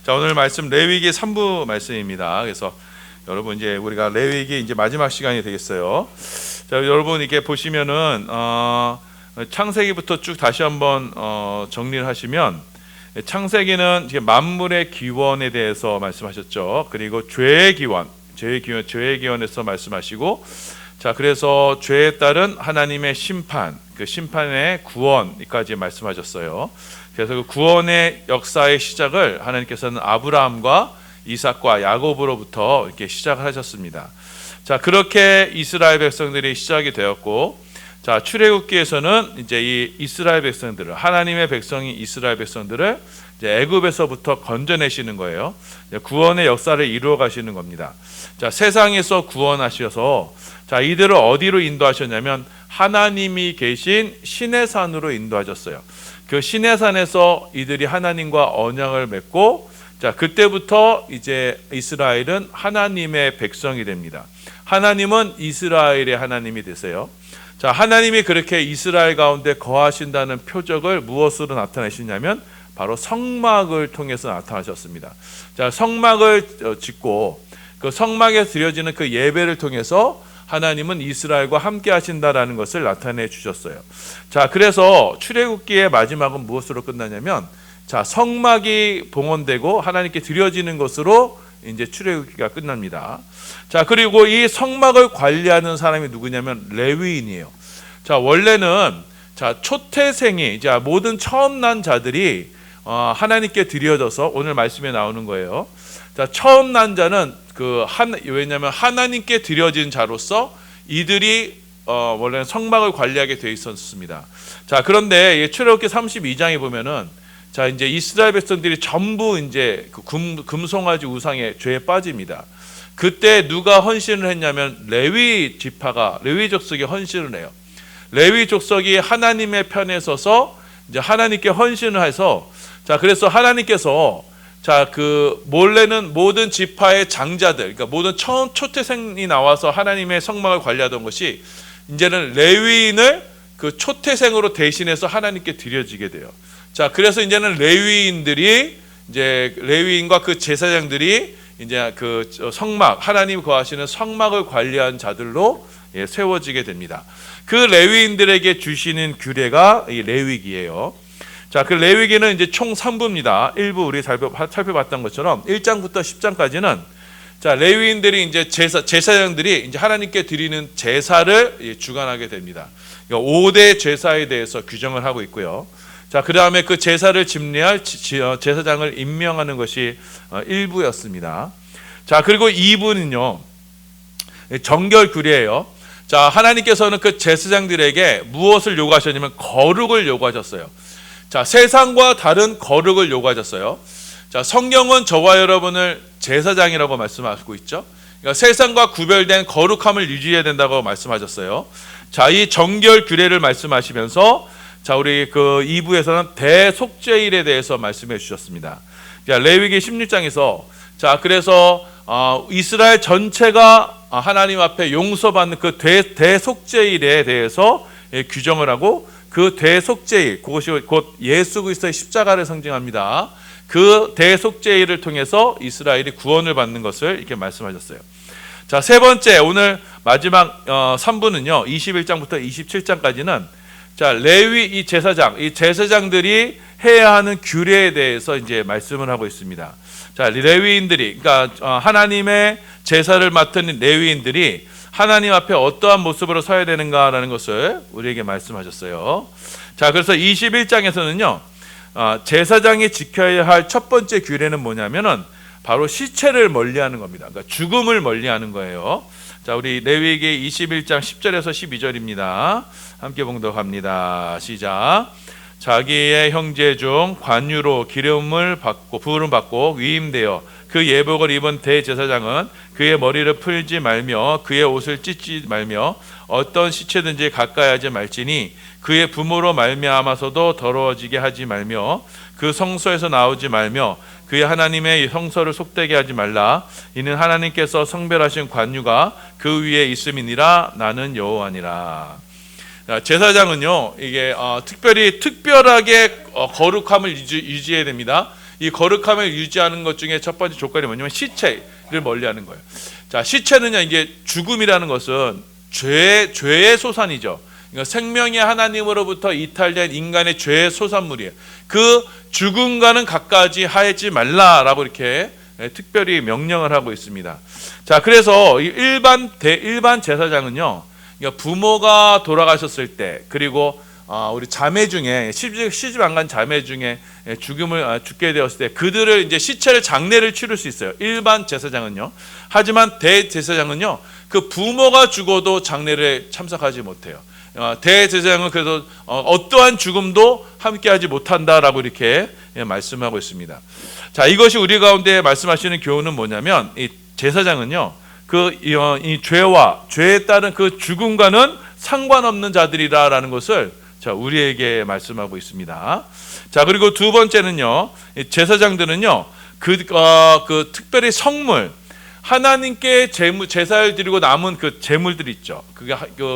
자, 오늘 말씀 레위기 3부 말씀입니다. 그래서 여러분 이제 우리가 레위기 이제 마지막 시간이 되겠어요. 자, 여러분 이렇게 보시면은 창세기부터 쭉 다시 한번 정리를 하시면, 창세기는 이제 만물의 기원에 대해서 말씀하셨죠. 그리고 죄의 기원에서 말씀하시고, 자, 그래서 죄에 따른 하나님의 심판, 그 심판의 구원까지 말씀하셨어요. 그래서 그 구원의 역사의 시작을 하나님께서는 아브라함과 이삭과 야곱으로부터 이렇게 시작을 하셨습니다. 자, 그렇게 이스라엘 백성들이 시작이 되었고, 자, 출애굽기에서는 이제 이 이스라엘 백성들을, 하나님의 백성이 이스라엘 백성들을 이제 애굽에서부터 건져내시는 거예요. 구원의 역사를 이루어 가시는 겁니다. 자, 세상에서 구원하셔서, 자, 이들을 어디로 인도하셨냐면 하나님이 계신 시내산으로 인도하셨어요. 그 시내산에서 이들이 하나님과 언약을 맺고, 자, 그때부터 이제 이스라엘은 하나님의 백성이 됩니다. 하나님은 이스라엘의 하나님이 되세요. 자, 하나님이 그렇게 이스라엘 가운데 거하신다는 표적을 무엇으로 나타내시냐면 바로 성막을 통해서 나타나셨습니다. 자, 성막을 짓고 그 성막에 드려지는 그 예배를 통해서 하나님은 이스라엘과 함께 하신다라는 것을 나타내 주셨어요. 자, 그래서 출애굽기의 마지막은 무엇으로 끝나냐면, 자, 성막이 봉헌되고 하나님께 드려지는 것으로 이제 출애굽기가 끝납니다. 자, 그리고 이 성막을 관리하는 사람이 누구냐면 레위인이에요. 자, 원래는 자, 초태생이, 자, 모든 처음 난 자들이 하나님께 드려져서, 오늘 말씀에 나오는 거예요. 자, 처음 난 자는 왜냐하면 하나님께 드려진 자로서 이들이 원래는 성막을 관리하게 되어 있었습니다. 자, 그런데 출애굽기 32장에 보면은, 자, 이제 이스라엘 백성들이 전부 이제 그 금송아지 우상의 죄에 빠집니다. 그때 누가 헌신을 했냐면 레위 족속이 헌신을 해요. 레위 족속이 하나님의 편에 서서 이제 하나님께 헌신을 해서, 자, 그래서 하나님께서, 자, 그 몰래는 모든 지파의 장자들, 그러니까 모든 처음 초태생이 나와서 하나님의 성막을 관리하던 것이 이제는 레위인을 그 초태생으로 대신해서 하나님께 드려지게 돼요. 자, 그래서 이제는 레위인과 그 제사장들이 이제 그 성막, 하나님 거하시는 성막을 관리한 자들로 세워지게 됩니다. 그 레위인들에게 주시는 규례가 이 레위기예요. 자, 그 레위기는 이제 총 3부입니다. 1부 우리 살펴봤던 것처럼 1장부터 10장까지는, 자, 레위인들이 이제 제사장들이 이제 하나님께 드리는 제사를 주관하게 됩니다. 그러니까 5대 제사에 대해서 규정을 하고 있고요. 자, 그 다음에 그 제사를 집례할 제사장을 임명하는 것이 1부였습니다. 자, 그리고 2부는요, 정결 규례예요. 자, 하나님께서는 그 제사장들에게 무엇을 요구하셨냐면 거룩을 요구하셨어요. 자, 세상과 다른 거룩을 요구하셨어요. 자, 성경은 저와 여러분을 제사장이라고 말씀하고 있죠. 그러니까 세상과 구별된 거룩함을 유지해야 된다고 말씀하셨어요. 자, 이 정결 규례를 말씀하시면서, 자, 우리 그 2부에서는 대속죄일에 대해서 말씀해 주셨습니다. 자, 레위기 16장에서, 자, 그래서 이스라엘 전체가 하나님 앞에 용서받는 그 대속죄일에 대해서 규정을 하고, 그 대속죄일, 그것이 곧 예수 그리스도의 십자가를 상징합니다. 그 대속죄일을 통해서 이스라엘이 구원을 받는 것을 이렇게 말씀하셨어요. 자, 세 번째, 오늘 마지막 3부는요, 21장부터 27장까지는, 자, 이 제사장들이 해야 하는 규례에 대해서 이제 말씀을 하고 있습니다. 자, 레위인들이, 그러니까 하나님의 제사를 맡은 레위인들이 하나님 앞에 어떠한 모습으로 서야 되는가라는 것을 우리에게 말씀하셨어요. 자, 그래서 21장에서는요, 제사장이 지켜야 할 첫 번째 규례는 뭐냐면은 바로 시체를 멀리하는 겁니다. 그러니까 죽음을 멀리하는 거예요. 자, 우리 레위기 21장 10절에서 12절입니다. 함께 봉독합니다. 시작. 자기의 형제 중 관유로 부름 받고 위임되어 그 예복을 입은 대제사장은 그의 머리를 풀지 말며 그의 옷을 찢지 말며 어떤 시체든지 가까이 하지 말지니 그의 부모로 말미암아서도 더러워지게 하지 말며 그 성소에서 나오지 말며 그의 하나님의 성소를 속되게 하지 말라. 이는 하나님께서 성별하신 관유가 그 위에 있음이니라. 나는 여호와니라. 제사장은요, 이게 특별하게 거룩함을 유지해야 됩니다. 이 거룩함을 유지하는 것 중에 첫 번째 조건이 뭐냐면 시체를 멀리하는 거예요. 자, 시체는요, 이게 죽음이라는 것은 죄의 소산이죠. 그러니까 생명의 하나님으로부터 이탈된 인간의 죄의 소산물이에요. 그 죽음과는 가까이 하지 말라라고 이렇게 특별히 명령을 하고 있습니다. 자, 그래서 일반 제사장은요, 그러니까 부모가 돌아가셨을 때, 그리고 우리 자매 중에 시집 안 간 자매 중에 죽게 되었을 때 그들을 이제 시체를 장례를 치를 수 있어요. 일반 제사장은요. 하지만 대제사장은요, 그 부모가 죽어도 장례를 참석하지 못해요. 대제사장은 그래서 어떠한 죽음도 함께하지 못한다라고 이렇게 말씀하고 있습니다. 자, 이것이 우리 가운데 말씀하시는 교훈은 뭐냐면, 이 제사장은요, 이 죄에 따른 그 죽음과는 상관없는 자들이라라는 것을 자, 우리에게 말씀하고 있습니다. 자, 그리고 두 번째는요, 제사장들은요, 특별히 성물, 하나님께 제사를 드리고 남은 그 제물들 있죠.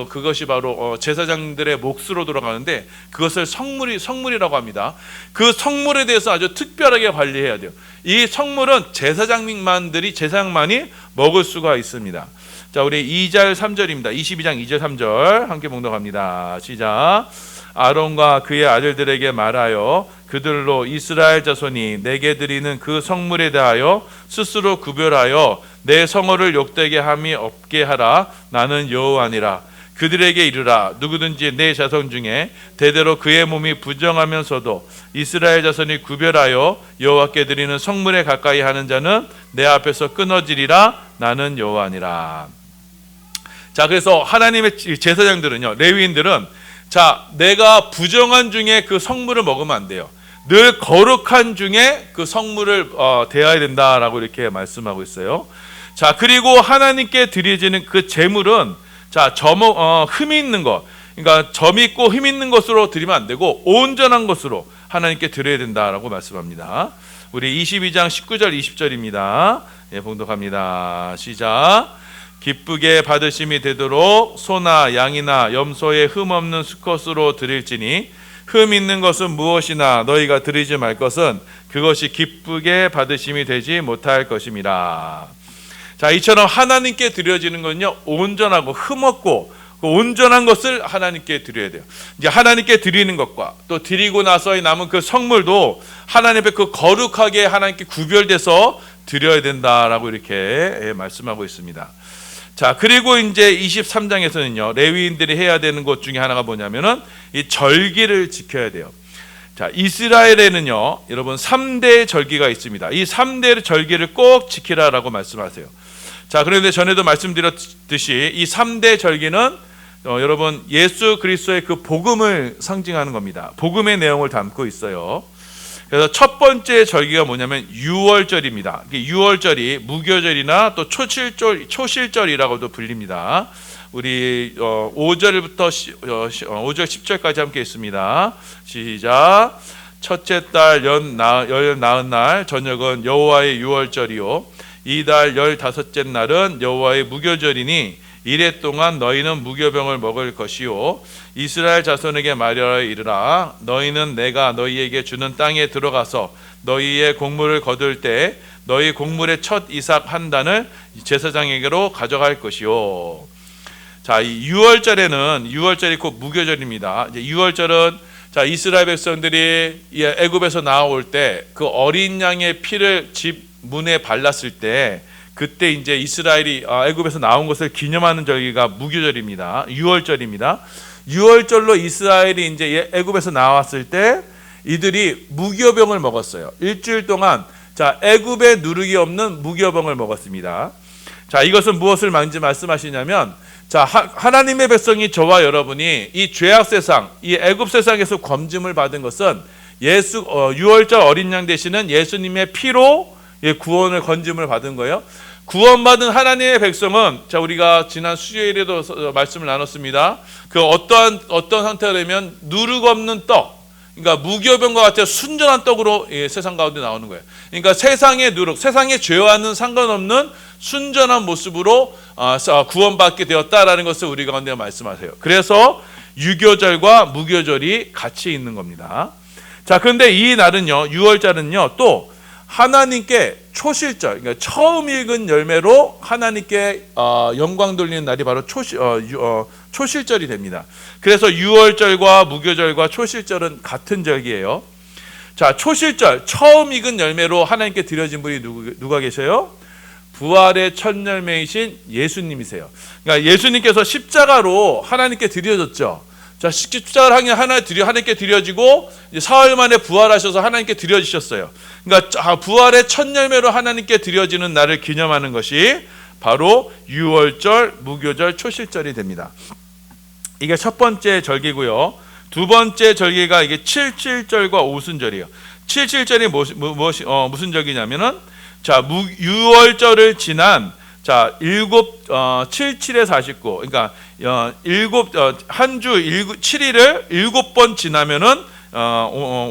그것이 바로 제사장들의 몫으로 돌아가는데, 그것을 성물이라고 합니다. 그 성물에 대해서 아주 특별하게 관리해야 돼요. 이 성물은 제사장만이 먹을 수가 있습니다. 자, 우리 2절 3절입니다. 22장 2절 3절 함께 봉독합니다. 시작. 아론과 그의 아들들에게 말하여 그들로 이스라엘 자손이 내게 드리는 그 성물에 대하여 스스로 구별하여 내 성호를 욕되게 함이 없게 하라. 나는 여호와니라. 그들에게 이르라. 누구든지 내 자손 중에 대대로 그의 몸이 부정하면서도 이스라엘 자손이 구별하여 여호와께 드리는 성물에 가까이 하는 자는 내 앞에서 끊어지리라. 나는 여호와니라. 자, 그래서 하나님의 제사장들은요, 레위인들은, 자, 내가 부정한 중에 그 성물을 먹으면 안 돼요. 늘 거룩한 중에 그 성물을 대해야 된다라고 이렇게 말씀하고 있어요. 자, 그리고 하나님께 드려지는 그 제물은, 자, 흠이 있는 것, 그러니까 점 있고 흠 있는 것으로 드리면 안 되고 온전한 것으로 하나님께 드려야 된다라고 말씀합니다. 우리 22장 19절 20절입니다. 예, 봉독합니다. 시작. 기쁘게 받으심이 되도록 소나 양이나 염소의 흠 없는 수컷으로 드릴지니 흠 있는 것은 무엇이나 너희가 드리지 말 것은 그것이 기쁘게 받으심이 되지 못할 것임이라. 자, 이처럼 하나님께 드려지는 건요, 온전하고 흠 없고 그 온전한 것을 하나님께 드려야 돼요. 이제 하나님께 드리는 것과 또 드리고 나서의 남은 그 성물도 하나님 앞에 그 거룩하게 하나님께 구별돼서 드려야 된다라고 이렇게 말씀하고 있습니다. 자, 그리고 이제 23장에서는요, 레위인들이 해야 되는 것 중에 하나가 뭐냐면은 이 절기를 지켜야 돼요. 자, 이스라엘에는요, 여러분 3대 절기가 있습니다. 이 3대 절기를 꼭 지키라라고 말씀하세요. 자, 그런데 전에도 말씀드렸듯이 이 3대 절기는 여러분 예수 그리스도의 그 복음을 상징하는 겁니다. 복음의 내용을 담고 있어요. 그래서 첫 번째 절기가 뭐냐면 유월절입니다. 유월절이 무교절이나 또 초실절이라고도 불립니다. 우리 5절부터 5절 10절까지 함께 있습니다. 시작. 첫째 달 열 나흔 날 저녁은 여호와의 유월절이요 이달 15째 날은 여호와의 무교절이니 이래 동안 너희는 무교병을 먹을 것이요 이스라엘 자손에게 말하여 이르라. 너희는 내가 너희에게 주는 땅에 들어가서 너희의 곡물을 거둘 때 너희 곡물의 첫 이삭 한 단을 제사장에게로 가져갈 것이요. 자, 이 유월절이 곧 무교절입니다. 이제 유월절은 자, 이스라엘 백성들이 애굽에서 나올 때 그 어린 양의 피를 집 문에 발랐을 때 그때 이제 이스라엘이 애굽에서 나온 것을 기념하는 절기가 무교절입니다. 유월절입니다. 유월절로 이스라엘이 이제 애굽에서 나왔을 때 이들이 무교병을 먹었어요. 일주일 동안 자, 애굽에 누룩이 없는 무교병을 먹었습니다. 자, 이것은 무엇을 말씀하시냐면 자, 하나님의 백성이 저와 여러분이 이 죄악 세상, 이 애굽 세상에서 검증을 받은 것은 유월절 어린 양 되시는 예수님의 피로 구원을 건짐을 받은 거예요. 구원받은 하나님의 백성은 자, 우리가 지난 수요일에도 말씀을 나눴습니다. 그 어떤 상태가 되면 누룩 없는 떡, 그러니까 무교병과 같은 순전한 떡으로 세상 가운데 나오는 거예요. 그러니까 세상의 누룩, 세상의 죄와는 상관없는 순전한 모습으로 구원받게 되었다라는 것을 우리 가운데 말씀하세요. 그래서 유교절과 무교절이 같이 있는 겁니다. 자, 그런데 이 날은요, 유월절은요, 또 하나님께 초실절, 그러니까 처음 익은 열매로 하나님께 영광 돌리는 날이 바로 초실절이 됩니다. 그래서 유월절과 무교절과 초실절은 같은 절기예요. 자, 초실절, 처음 익은 열매로 하나님께 드려진 분이 누가 계셔요? 부활의 첫 열매이신 예수님이세요. 그러니까 예수님께서 십자가로 하나님께 드려졌죠. 자, 십자가를 하나님께 드려지고 사흘 만에 부활하셔서 하나님께 드려지셨어요. 그러니까 부활의 첫 열매로 하나님께 드려지는 날을 기념하는 것이 바로 유월절, 무교절, 초실절이 됩니다. 이게 첫 번째 절기고요. 두 번째 절기가 이게 칠칠절과 오순절이에요. 칠칠절이 무슨 절기냐면은 자, 유월절을 지난 자, 77에 49. 그러니까 한 주 7일을 7번 지나면은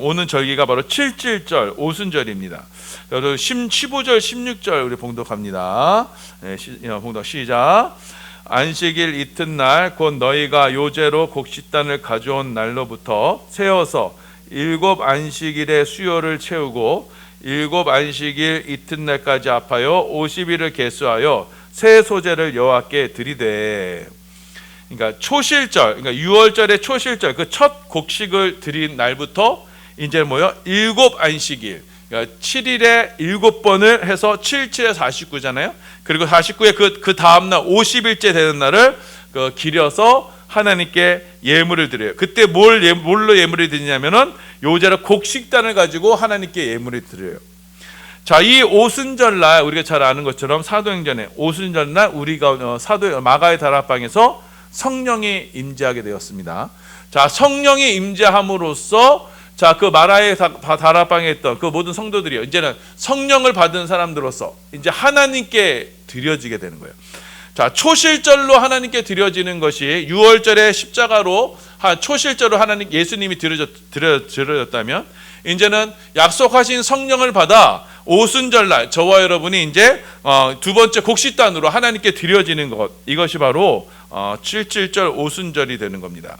오는 절기가 바로 칠칠절, 오순절입니다. 그래서 15절, 16절 우리 봉독합니다. 네, 봉독 시작. 안식일 이튿날 곧 너희가 요제로 곡식단을 가져온 날로부터 세어서 7 안식일의 수요를 채우고 7 안식일 이튿날까지 합하여 50일을 계수하여 새 소재를 여호와께 드리되. 그러니까 초실절, 그러니까 유월절의 초실절, 그 첫 곡식을 드린 날부터 이제 뭐요? 7 안식일. 그러니까 7일에 7번을 해서 77에 49잖아요. 그리고 49에 그 다음 날 50일째 되는 날을 기려서 하나님께 예물을 드려요. 그때 뭘로 예물을 드리냐면은 요제로 곡식단을 가지고 하나님께 예물을 드려요. 자, 이 오순절날 우리가 잘 아는 것처럼 사도행전에 오순절날 우리가 마가의 다락방에서 성령이 임재하게 되었습니다. 자, 성령이 임재함으로써 자, 그 마라의 다락방에 있던 그 모든 성도들이요, 이제는 성령을 받은 사람들로서 이제 하나님께 드려지게 되는 거예요. 자, 초실절로 하나님께 드려지는 것이 유월절의 십자가로 초실절로 하나님 예수님이 드려졌다면, 이제는 약속하신 성령을 받아 오순절날 저와 여러분이 이제 두 번째 곡식단으로 하나님께 드려지는 것, 이것이 바로 칠칠절 오순절이 되는 겁니다.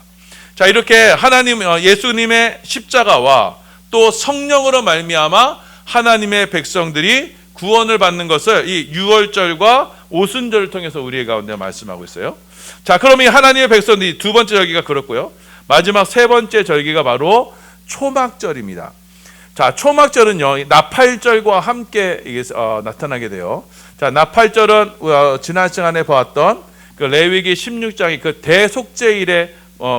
자, 이렇게 하나님 예수님의 십자가와 또 성령으로 말미암아 하나님의 백성들이 구원을 받는 것을 이 유월절과 오순절을 통해서 우리 가운데 말씀하고 있어요. 자, 그럼 이 하나님의 백성들이 두 번째 절기가 그렇고요. 마지막 세 번째 절기가 바로 초막절입니다. 자, 초막절은요, 나팔절과 함께 이게 나타나게 돼요. 자, 나팔절은 지난 시간에 보았던 그 레위기 16장의 그 대속죄일에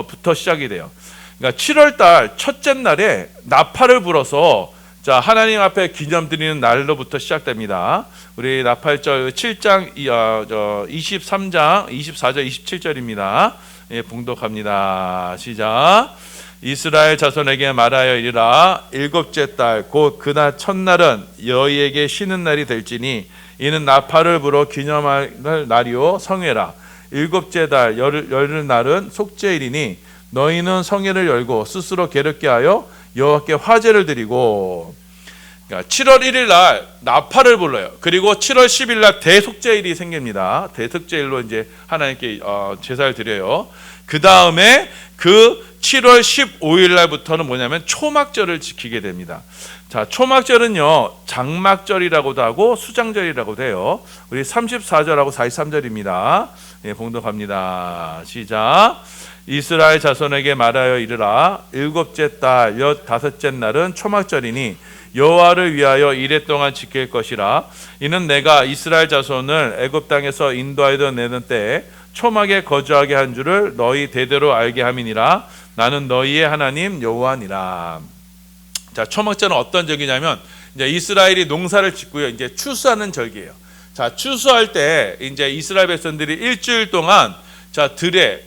부터 시작이 돼요. 그러니까 7월달 첫째 날에 나팔을 불어서 자, 하나님 앞에 기념드리는 날로부터 시작됩니다. 우리 나팔절 7장 23장 24절 27절입니다. 예, 봉독합니다. 시작. 이스라엘 자손에게 말하여 이르라. 일곱째 달 곧 그날 첫날은 너희에게 쉬는 날이 될지니 이는 나팔을 불어 기념할 날이요 성회라. 일곱째 달 열흘 날은 속죄일이니 너희는 성회를 열고 스스로 게으르게 하여 여호와께 화제를 드리고. 그러니까 7월 1일 날 나팔을 불러요. 그리고 7월 10일 날 대속죄일이 생깁니다. 대속죄일로 이제 하나님께 제사를 드려요. 그 다음에 그 7월 15일 날부터는 뭐냐면 초막절을 지키게 됩니다. 자, 초막절은요, 장막절이라고도 하고 수장절이라고도 해요. 우리 34절하고 43절입니다. 예, 봉독합니다. 시작. 이스라엘 자손에게 말하여 이르라. 일곱째 달 15째 날은 초막절이니 여호와를 위하여 이레 동안 지킬 것이라. 이는 내가 이스라엘 자손을 애굽 땅에서 인도하여 내는 때에 초막에 거주하게 한 줄을 너희 대대로 알게 함이니라. 나는 너희의 하나님 여호와니라. 자, 초막절은 어떤 절기냐면 이제 이스라엘이 농사를 짓고요, 이제 추수하는 절기예요. 자, 추수할 때 이제 이스라엘 백성들이 일주일 동안 자, 들에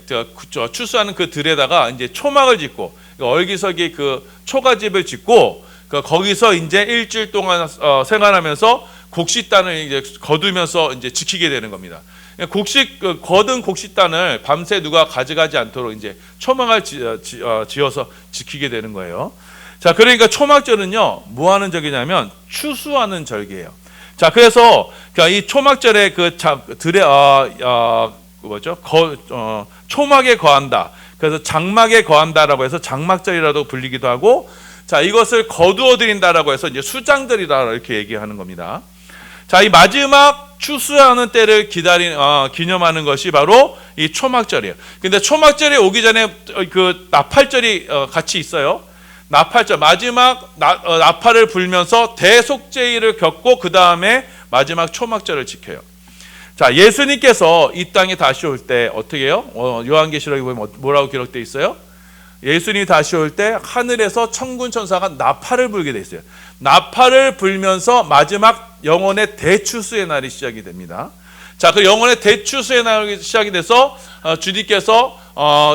추수하는 그 들에다가 이제 초막을 짓고 얼기서기 그 초가집을 짓고 거기서 이제 일주일 동안 생활하면서 곡식단을 이제 거두면서 이제 지키게 되는 겁니다. 거둔 곡식단을 밤새 누가 가져가지 않도록 이제 초막을 지어서 지키게 되는 거예요. 자, 그러니까 초막절은요, 뭐 하는 절기냐면 추수하는 절기예요. 자, 그래서 이 초막절에 그 들에 초막에 거한다. 그래서 장막에 거한다라고 해서 장막절이라도 불리기도 하고, 자, 이것을 거두어 드린다라고 해서 이제 수장들이다 이렇게 얘기하는 겁니다. 자, 이 마지막 추수하는 때를 기념하는 것이 바로 이 초막절이에요. 근데 초막절이 오기 전에 그 나팔절이 같이 있어요. 나팔절, 마지막 나팔을 불면서 대속죄일을 겪고 그 다음에 마지막 초막절을 지켜요. 자, 예수님께서 이 땅에 다시 올 때 어떻게 해요? 요한계시록에 보면 뭐라고 기록되어 있어요? 예수님이 다시 올 때 하늘에서 천군 천사가 나팔을 불게 돼 있어요. 나팔을 불면서 마지막 영혼의 대추수의 날이 시작이 됩니다. 자, 그 영혼의 대추수의 날이 시작이 돼서 주님께서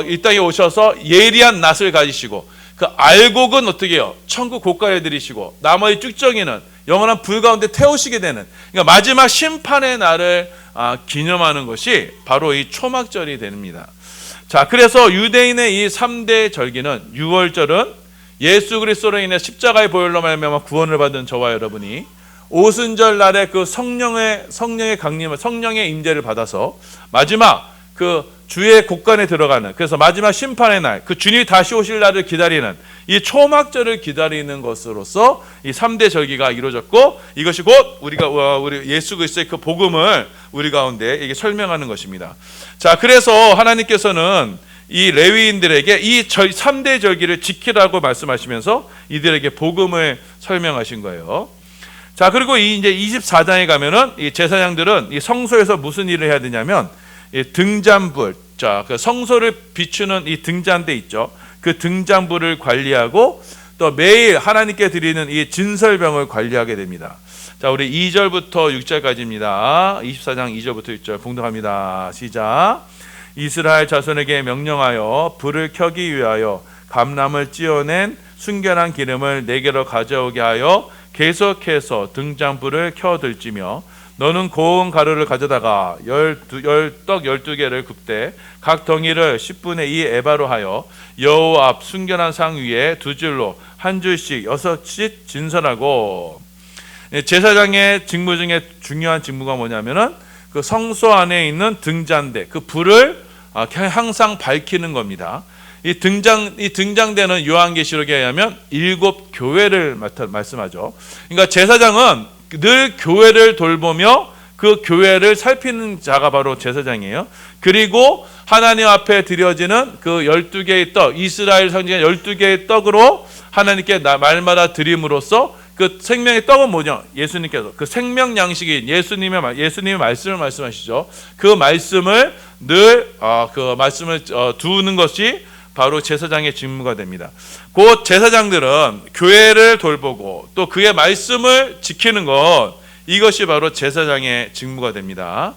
이 땅에 오셔서 예리한 낫을 가지시고 그 알곡은 어떻게 해요? 천국 고가에 들이시고 나머지 쭉정이는 영원한 불 가운데 태우시게 되는, 그러니까 마지막 심판의 날을 기념하는 것이 바로 이 초막절이 됩니다. 자, 그래서 유대인의 이 3대 절기는 6월절은 예수 그리스도로 인해 십자가의 보혈로 말미암아 구원을 받은 저와 여러분이 오순절 날에 그 성령의 강림을, 성령의 임재를 받아서 마지막 그 주의 곳간에 들어가는, 그래서 마지막 심판의 날, 그 주님이 다시 오실 날을 기다리는 이 초막절을 기다리는 것으로서 이 3대 절기가 이루어졌고, 이것이 곧 우리 예수 그리스도의 그 복음을 우리 가운데 이게 설명하는 것입니다. 자, 그래서 하나님께서는 이 레위인들에게 이 3대 절기를 지키라고 말씀하시면서 이들에게 복음을 설명하신 거예요. 자, 그리고 이제 24장에 가면은 이 제사장들은 이 성소에서 무슨 일을 해야 되냐면 이 등잔불, 자, 그 성소를 비추는 이 등잔대 있죠. 그 등잔불을 관리하고 또 매일 하나님께 드리는 이 진설병을 관리하게 됩니다. 자, 우리 2절부터 6절까지입니다. 24장 2절부터 6절 봉독합니다. 시작. 이스라엘 자손에게 명령하여 불을 켜기 위하여 감람을 찧어낸 순결한 기름을 내게로 가져오게 하여 계속해서 등잔불을 켜들지며 너는 고운 가루를 가져다가 떡 12개를 굽되 각 덩이를 10분의 2 에바로 하여 여호와 앞 순결한 상 위에 두 줄로 한 줄씩 6씩 진설하고. 제사장의 직무 중에 중요한 직무가 뭐냐면은 그 성소 안에 있는 등잔대, 그 불을 항상 밝히는 겁니다. 이 등장대는 요한계시록에 의하면 7교회를 말씀하죠. 그러니까 제사장은 늘 교회를 돌보며 그 교회를 살피는 자가 바로 제사장이에요. 그리고 하나님 앞에 드려지는 그 12개의 떡, 이스라엘 상징의 12개의 떡으로 하나님께 말마다 드림으로써 그 생명의 떡은 뭐냐? 예수님께서 그 생명 양식인 예수님의 말씀을 말씀하시죠. 그 말씀을 늘 그 말씀을 두는 것이 바로 제사장의 직무가 됩니다. 곧 제사장들은 교회를 돌보고 또 그의 말씀을 지키는 것, 이것이 바로 제사장의 직무가 됩니다.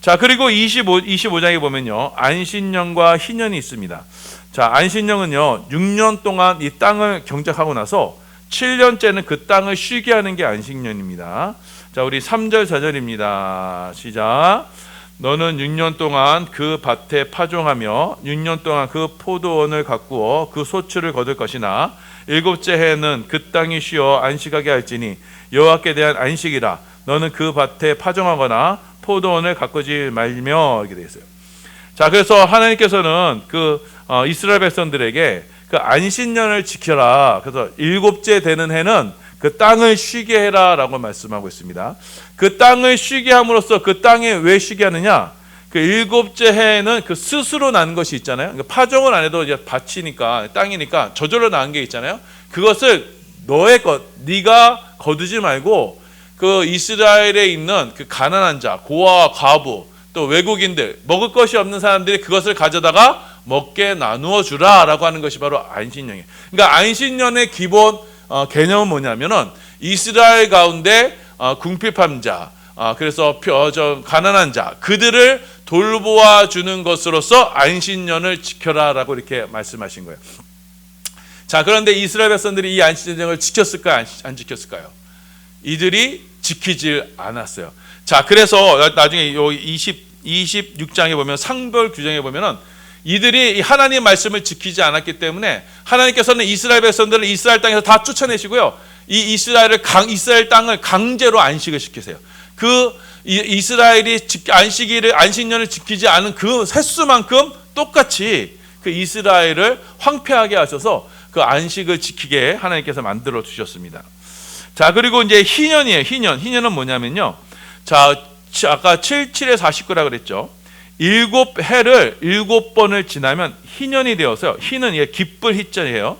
자, 그리고 25장에 보면요, 안식년과 희년이 있습니다. 자, 안식년은요 6년 동안 이 땅을 경작하고 나서 7년째는 그 땅을 쉬게 하는 게 안식년입니다. 자, 우리 3절 4절입니다. 시작. 너는 6년 동안 그 밭에 파종하며 6년 동안 그 포도원을 가꾸어 그 소출을 거둘 것이나 7째 해는 그 땅이 쉬어 안식하게 할지니 여호와께 대한 안식이라. 너는 그 밭에 파종하거나 포도원을 가꾸지 말며, 이렇게 되어 있어요. 자, 그래서 하나님께서는 그 이스라엘 백성들에게 그 안식년을 지켜라. 그래서 7째 되는 해는 그 땅을 쉬게 해라라고 말씀하고 있습니다. 그 땅을 쉬게 함으로써 그 땅에 왜 쉬게 하느냐? 그 7째 해에는 그 스스로 난 것이 있잖아요. 그러니까 파종을 안 해도 이제 밭이니까 땅이니까 저절로 난 게 있잖아요. 그것을 너의 것, 네가 거두지 말고 그 이스라엘에 있는 그 가난한 자, 고아와 과부, 또 외국인들, 먹을 것이 없는 사람들이 그것을 가져다가 먹게 나누어 주라라고 하는 것이 바로 안식년이에요. 그러니까 안식년의 기본 개념은 뭐냐면은 이스라엘 가운데 궁핍한 자, 그래서 가난한 자, 그들을 돌보아 주는 것으로서 안식년을 지켜라라고 이렇게 말씀하신 거예요. 자, 그런데 이스라엘 백성들이 이 안식년을 지켰을까요? 안 지켰을까요? 이들이 지키질 않았어요. 자, 그래서 나중에 요 26장에 보면 상별 규정에 보면은 이들이 하나님의 말씀을 지키지 않았기 때문에 하나님께서는 이스라엘 백성들을 이스라엘 땅에서 다 쫓아내시고요. 이 이스라엘 땅을 강제로 안식을 시키세요. 그 이스라엘이 안식년을 지키지 않은 그 횟수만큼 똑같이 그 이스라엘을 황폐하게 하셔서 그 안식을 지키게 하나님께서 만들어 주셨습니다. 자, 그리고 이제 희년이에요. 희년은 뭐냐면요. 자, 아까 77에 49라 그랬죠. 7해를 7번을 지나면 희년이 되어서요. 희는 이게 기쁠 희자예요.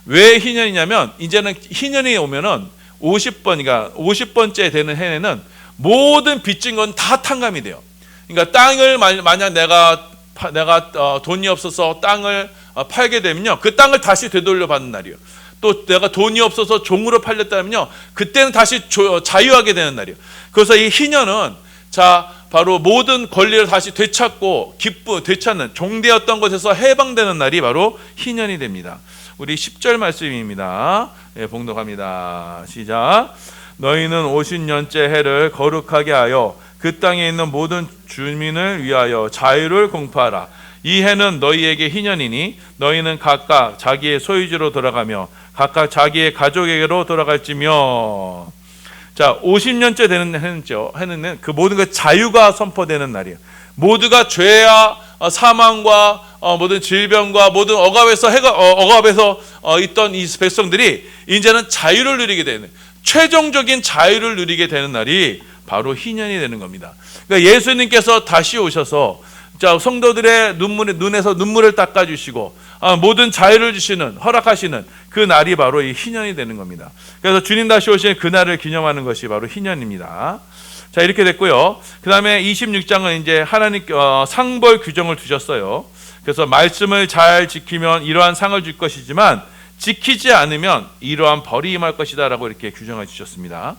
왜 희년이냐면 이제는 희년이 오면은 50번이가 50번째 되는 해에는 모든 빚진 건 다 탕감이 돼요. 그러니까 땅을 만약 내가 돈이 없어서 땅을 팔게 되면요, 그 땅을 다시 되돌려 받는 날이에요. 또 내가 돈이 없어서 종으로 팔렸다면요, 그때는 다시 자유하게 되는 날이에요. 그래서 이 희년은 바로 모든 권리를 다시 되찾고 되찾는 종되었던 것에서 해방되는 날이 바로 희년이 됩니다. 우리 10절 말씀입니다. 예, 봉독합니다. 시작. 너희는 50년째 해를 거룩하게 하여 그 땅에 있는 모든 주민을 위하여 자유를 공포하라. 이 해는 너희에게 희년이니 너희는 각각 자기의 소유지로 돌아가며 각각 자기의 가족에게로 돌아갈지며. 자, 50년째 되는 해는 그 모든 그 자유가 선포되는 날이에요. 모두가 죄와 사망과 모든 질병과 모든 억압에서 있던 이 백성들이 이제는 자유를 누리게 되는, 최종적인 자유를 누리게 되는 날이 바로 희년이 되는 겁니다. 그러니까 예수님께서 다시 오셔서 성도들의 눈에서 눈물을 닦아주시고 모든 자유를 주시는, 허락하시는 그 날이 바로 이 희년이 되는 겁니다. 그래서 주님 다시 오시는 그 날을 기념하는 것이 바로 희년입니다. 자, 이렇게 됐고요. 그 다음에 26장은 이제 하나님 상벌 규정을 두셨어요. 그래서 말씀을 잘 지키면 이러한 상을 줄 것이지만 지키지 않으면 이러한 벌이 임할 것이다라고 이렇게 규정해 주셨습니다.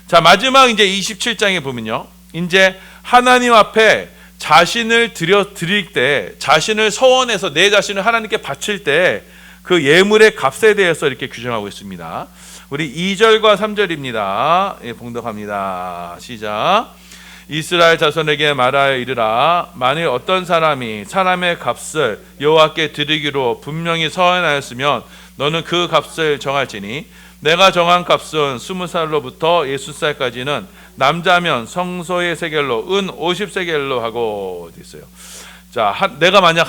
자, 마지막 이제 27장에 보면요, 이제 하나님 앞에 자신을 드릴 때, 자신을 서원해서 내 자신을 하나님께 바칠 때 그 예물의 값에 대해서 이렇게 규정하고 있습니다. 우리 2절과 3절입니다. 예, 봉독합니다. 시작. 이스라엘 자손에게 말하여 이르라. 만일 어떤 사람이 사람의 값을 여호와께 드리기로 분명히 서원하였으면 너는 그 값을 정할지니 내가 정한 값은 20살로부터 60살까지는 남자면 성소의 세겔로 은 50세겔로 하고 있어요. 자, 내가 만약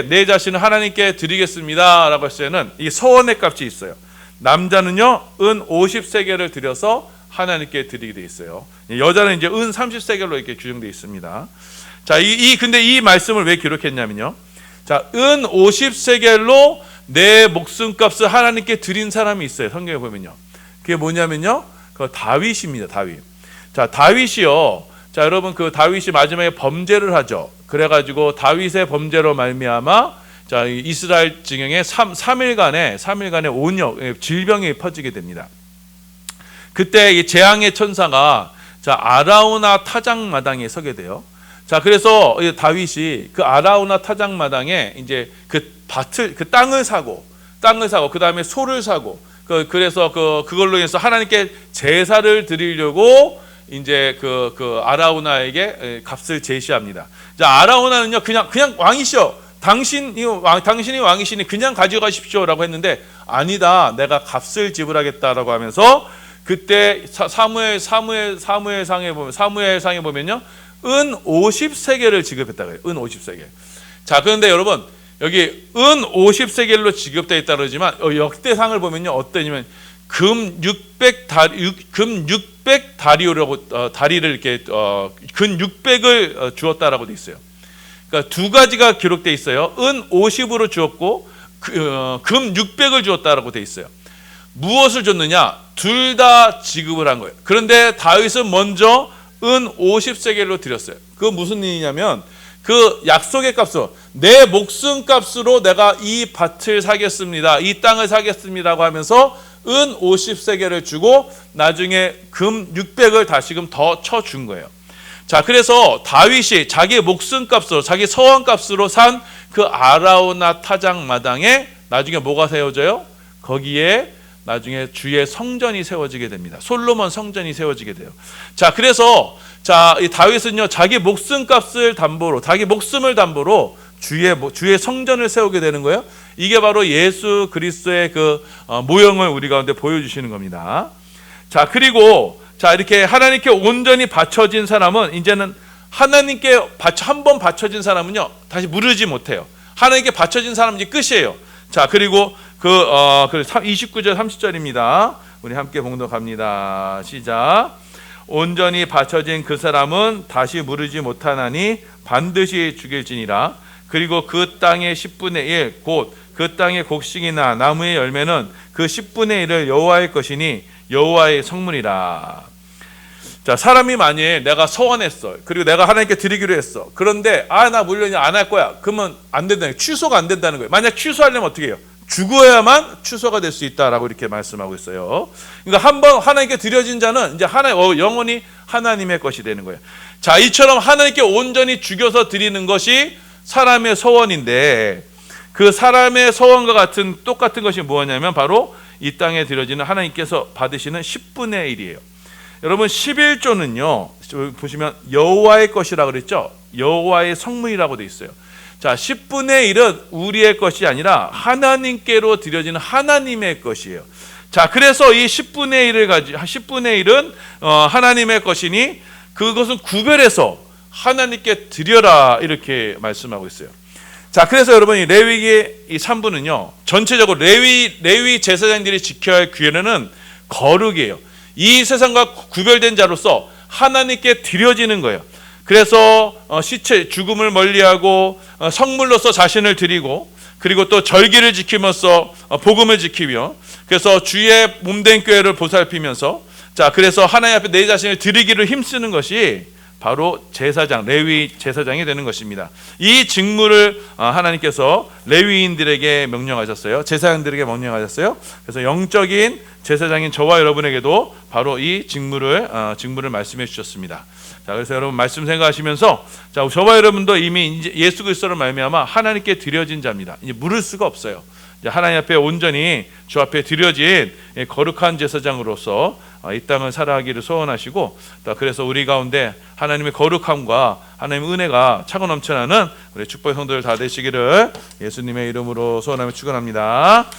내 자신을 하나님께 드리겠습니다 라고 했을 때는 이 서원의 값이 있어요. 남자는요 은 50세겔을 들여서 하나님께 드리게 돼 있어요. 여자는 이제 은 30세겔로 이렇게 규정되어 있습니다. 자, 근데 이 말씀을 왜 기록했냐면요, 자, 은 50세겔로 내 목숨값을 하나님께 드린 사람이 있어요. 성경에 보면요. 그게 뭐냐면요, 그 다윗입니다. 다윗. 자, 다윗이요. 자, 여러분, 그 다윗이 마지막에 범죄를 하죠. 그래가지고 다윗의 범죄로 말미암아 자, 이스라엘 진영에 3일간의 온역 질병이 퍼지게 됩니다. 그때 이 재앙의 천사가 아라우나 타작마당에 서게 돼요. 자, 그래서 다윗이 그 아라우나 타작마당에 이제 그 땅을 사고 그 다음에 소를 사고 그래서 그걸로 해서 하나님께 제사를 드리려고 이제 그 아라우나에게 값을 제시합니다. 자, 아라우나는요 그냥 왕이시여, 당신이 왕이시니 그냥 가져가십시오라고 했는데, 아니다, 내가 값을 지불하겠다라고 하면서 그때 사무엘상에 보면요 은 50세겔을 지급했다고 해요. 은 50세겔. 자, 그런데 여러분 여기 은 50세겔로 지급되어 있다 그러지만 역대상을 보면요 어떠냐면 금 600다리오라고 다리를 이렇게 근 600을 주었다라고 돼 있어요. 그러니까 두 가지가 기록돼 있어요. 은 50으로 주었고 금 600을 주었다라고 돼 있어요. 무엇을 줬느냐? 둘 다 지급을 한 거예요. 그런데 다윗은 먼저 은 50세겔로 드렸어요. 그건 무슨 일이냐면 그 약속의 값으로, 내 목숨 값으로 내가 이 밭을 사겠습니다, 이 땅을 사겠습니다라고 하면서 은 50세겔을 주고 나중에 금 600을 다시금 더 쳐준 거예요. 자, 그래서 다윗이 자기 목숨 값으로, 자기 서원 값으로 산 그 아라우나 타작 마당에 나중에 뭐가 세워져요? 거기에 나중에 주의 성전이 세워지게 됩니다. 솔로몬 성전이 세워지게 돼요. 자, 그래서 이 다윗은요 자기 목숨값을 담보로, 자기 목숨을 담보로 주의 성전을 세우게 되는 거예요. 이게 바로 예수 그리스도의 그 모형을 우리 가운데 보여주시는 겁니다. 자, 그리고 이렇게 하나님께 온전히 바쳐진 사람은 이제는 하나님께 한번 바쳐진 사람은요 다시 무르지 못해요. 하나님께 바쳐진 사람은 이제 끝이에요. 자, 그리고 그 29절 30절입니다. 우리 함께 봉독합니다. 시작. 온전히 바쳐진 그 사람은 다시 무르지 못하나니 반드시 죽일지니라. 그리고 그 땅의 10분의 1 곧 그 땅의 곡식이나 나무의 열매는 그 10분의 1을 여호와의 것이니 여호와의 성물이라. 자, 사람이 만일 내가 서원했어. 그리고 내가 하나님께 드리기로 했어. 그런데 나 물론 안 할 거야. 그러면 안 된다는 거예요. 취소가 안 된다는 거예요. 만약 취소하려면 어떻게 해요? 죽어야만 취소가 될 수 있다라고 이렇게 말씀하고 있어요. 그러니까 한번 하나님께 드려진 자는 이제 영원히 하나님의 것이 되는 거예요. 자, 이처럼 하나님께 온전히 죽여서 드리는 것이 사람의 서원인데, 그 사람의 서원과 똑같은 것이 무엇이냐면 바로 이 땅에 드려지는 하나님께서 받으시는 10분의 1이에요. 여러분 11조는요 보시면 여호와의 것이라고 그랬죠. 여호와의 성물이라고 되어 있어요. 자, 10분의 1은 우리의 것이 아니라 하나님께로 드려지는 하나님의 것이에요. 자, 그래서 이 10분의 1은 하나님의 것이니 그것은 구별해서 하나님께 드려라 이렇게 말씀하고 있어요. 자, 그래서 여러분 이 레위기의 이 3부는요 전체적으로 레위 제사장들이 지켜야 할 규례는 거룩이에요. 이 세상과 구별된 자로서 하나님께 드려지는 거예요. 그래서 죽음을 멀리하고 성물로서 자신을 드리고, 그리고 또 절기를 지키면서 복음을 지키며, 그래서 주의 몸된 교회를 보살피면서, 자, 그래서 하나님 앞에 내 자신을 드리기를 힘쓰는 것이 바로 제사장, 레위 제사장이 되는 것입니다. 이 직무를 하나님께서 레위인들에게 명령하셨어요. 제사장들에게 명령하셨어요. 그래서 영적인 제사장인 저와 여러분에게도 바로 이 직무를 말씀해 주셨습니다. 자, 그래서 여러분 말씀 생각하시면서, 자, 저와 여러분도 이미 이제 예수 그리스도를 말미암아 하나님께 드려진 자입니다. 이제 물을 수가 없어요. 이제 하나님 앞에 온전히 주 앞에 드려진 거룩한 제사장으로서 이 땅을 살아가기를 소원하시고, 그래서 우리 가운데 하나님의 거룩함과 하나님의 은혜가 차고 넘쳐나는 우리 축복의 성도들 다 되시기를 예수님의 이름으로 소원하며 축원합니다.